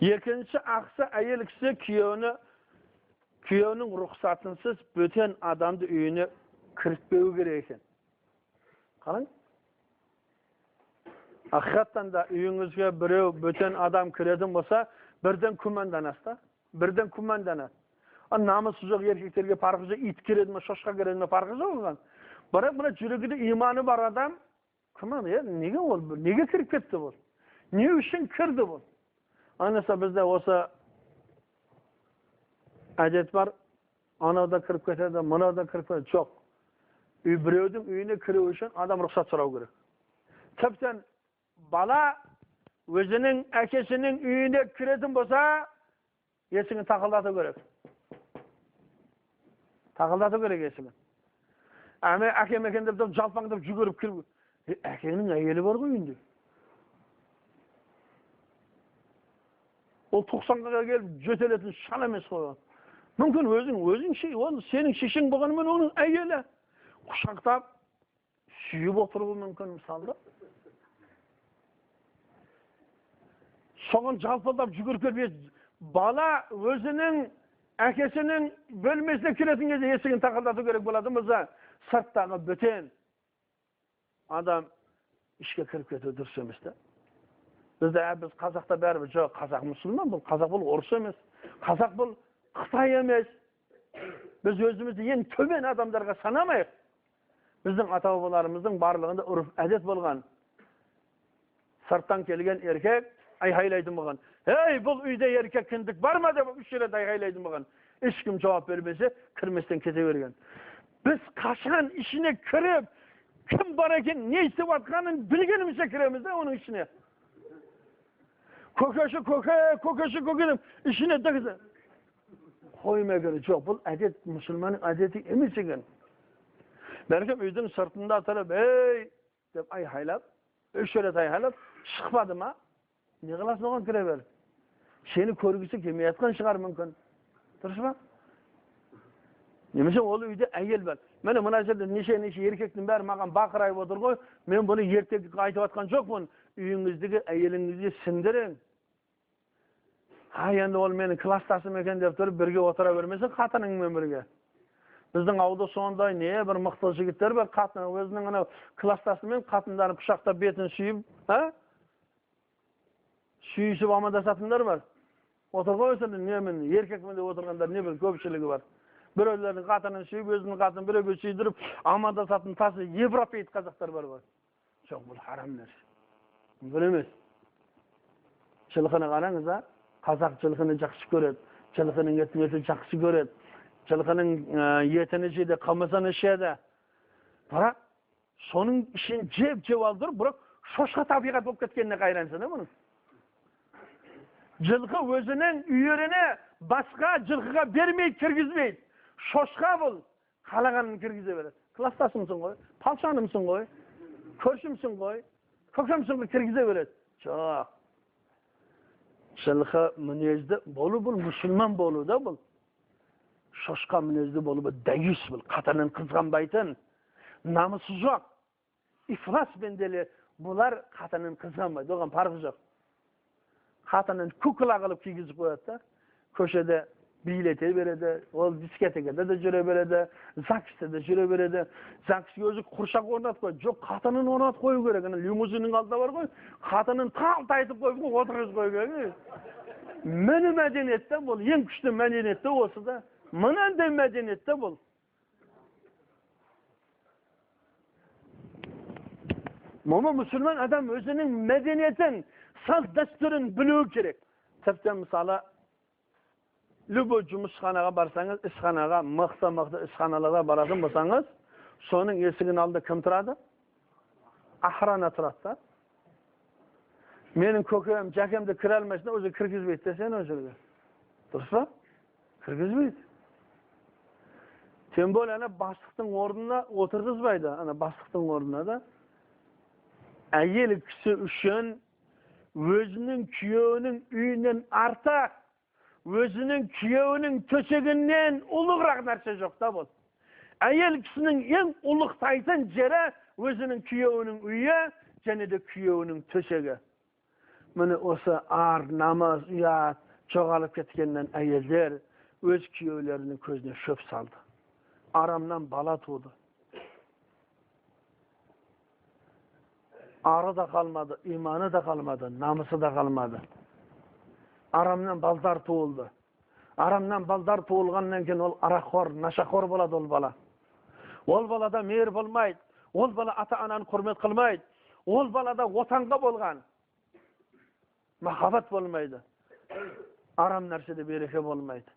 Екінші ақсы әйел кісі күйеуінің рұқсатынсыз бөтен адамды үйіне кіртпеу керек екен. Қараң? Ақиқаттан да үйіңізге біреу бөтен адам кіретін болса, бірден күмәнданасыз да, бірден күмәнданады. Намысы жоқ еркектерге парқы жоқ, ит кіреді ме, шошқа кіреді ме, парқы жоқ оған. Бірақ мына жүрегінде иманы бар адам, күмән, неге ол, неге кіріп кетті бұл? Не үшін кірді бұл? Анаса бізде осы әдет бар, анада кіріп кетеді, мынада кіріп кетеді, жоқ. Біреудің үйіне кіру үшін адам рұқсат сұрау керек. Тіптен бала өзінің әкесінің үйіне кіретін болса, есігін тақылдату керек. Тақылдату керек есігін. Әкем екен деп жалпаңдап жүгіріп кіріп, әкенің әйелі бар ғой үйінде. Ол 90-ға келіп жөтелетін шал емес қойған. Мүмкін өзің сенің шешең болғанымен оның әйелі құшақтап, сүйіп отыруы мүмкін мысалда. Соған жалпылдап жүгіріп келіп, бала өзінің әкесінің бөлмесіне кіретін кезде есігін тақылдату керек болады мырза. Сырттағы бөтен адам ішке кіріп кетуі дұрыс емес те. Біз қазақта бәрібір жоқ, қазақ мұсылман бұл, қазақ бұл орыс емес, қазақ бұл Қытай емес. Біз өзімізді ең төмен адамдарға санамайық. Біздің ата-бабаларымыздың барлығында ұрып әдет болған. Сырттан келген еркек айғайлайтын болған. Ей, бұл үйде еркек кіндік бар ма деп үш рет айғайлайтын болған. Ешкім жауап бермесе, кірместен кете берген. Біз қашан ішіне кіріп, кім бар екен, не істеп жатқанын білгенімізше кіреміз де оның ішіне. Көкеші деп ішіне дегізі. Қоймай керек, жоқ, бұл әдет мұсылманның әдеті емес екен. Бәлкім үйдің сыртында тұрып, ей, деп айғайлап, үш рет айғайлап, шықпады ма? Не қыласың оған кіре бер? Сені көргісі келмей жатқан шығар мүмкін. Дұрыс па? Немесе ол үйде әйел бар. Міне мына жерде неше еркектің бәрі маған бақырайып отыр ғой. Мен бұны ертегі айтып жатқан жоқпын. Үйіңіздегі әйеліңізге сіндірің. Енді ол менің кластасым екен деп тұрып бірге отыра бермесін қатыныңмен бірге. Біздің ауылда сондай не бір мықты жігіттер бар, қатыны өзінің анау кластасымен қатындарын құшақтап бетін сүйіп, сүйісіп амандасатындар бар. Отырған өсірді немен, еркекмен де отырғандар не бір көпшілігі бар. Біреулердің қатынын сүйіп, өзінің қатынын біреуге сүйдіріп, амандасатын тасы европейт қазақтар бар ғой. Жоқ, бұл харам нәрсе. Бұл емес. Жылқыны қараңыз, қазақ жылқыны жақсы көреді, жылқының етін жақсы көреді, жылқының етini жейді, қымызын ішеді. Бірақ соның ішін жеп алдыр, бірақ шошқа табиғат болып кеткеніне қайрансың да бұның. Жылқы өзінің үйіріне басқа жылқыға бермейді, кіргізбейді. Шошқа бұл, қалағанын кіргізе береді. Кластасымсың ғой, палшанымсың ғой, көршімсің ғой, көкемсің ғой, кіргізе береді. Жоқ. Жылқы мінезді болу бұл, мұсылман болу да бұл. Шошқа мінезді болу бұл, дәйіс бұл, қатынын қызғанбайтын, намысы жоқ. İflas bendeli бұлар қатынын қызғанбайды, оған парқы жоқ. Қатынын кукла қылып кигізіп қояды да, көшеде билете береді, ол дискетеге де жүре береді, ЗАГСте де жүре береді. ЗАГСке өзі құршақ орнатып қойды. Жоқ, қатынын орнатып қою керек. Лимузиннің алдында бар ғой, қатынын талтайтып қойып отырғызып қою керек. Міне мәдениетте бұл, ең күшті мәдениетте осы да. Мынандай мәдениетте бұл. Müslüman adam özünün medeniyetin, salт дәстүрін білуі керек. Тіптен мысалы, любой жұмысханаға барсаңыз, ісханаға, мықты ісханаларға баратын болсаңыз, соның есігінің алдында кім тұрады? Охрана тұрады да. Менің көкем, жәкемді кіре алмайсың, өзі кіргізбейді десен о жерге. Дұрыс па? Кіргізбейді. Тем более бастықтың орнына отырғызбайды, бастықтың орнына да. Әйел кісі үшін өзінің күйеуінің үйінен артық, өзінің күйеуінің төсегінен ұлығырақ нәрсе жоқ та бұл. Әйел кісінің ең ұлықтайтын жері өзінің күйеуінің үйі және де күйеуінің төсегі. Meni olsa ar, namaz, uyat, çoğalıp ketkenlen ayelder öz kiyövlerinin közüne şöp saldı. Aramdan bala tuğdu. Arı da kalmadı, imanı da kalmadı, namısı da kalmadı. Aramdan baldar tuğuldu. Aramdan baldar tuğulgandan keyin ol arakhor, naşakhor bolady ol bala. Ol balada meher bolmaydı. Ol bala ata-anany hurmet kılmaydı. Ol balada wotanga bolgan. Mahabat bolmaydı. Aram nersede bereke bolmaydı.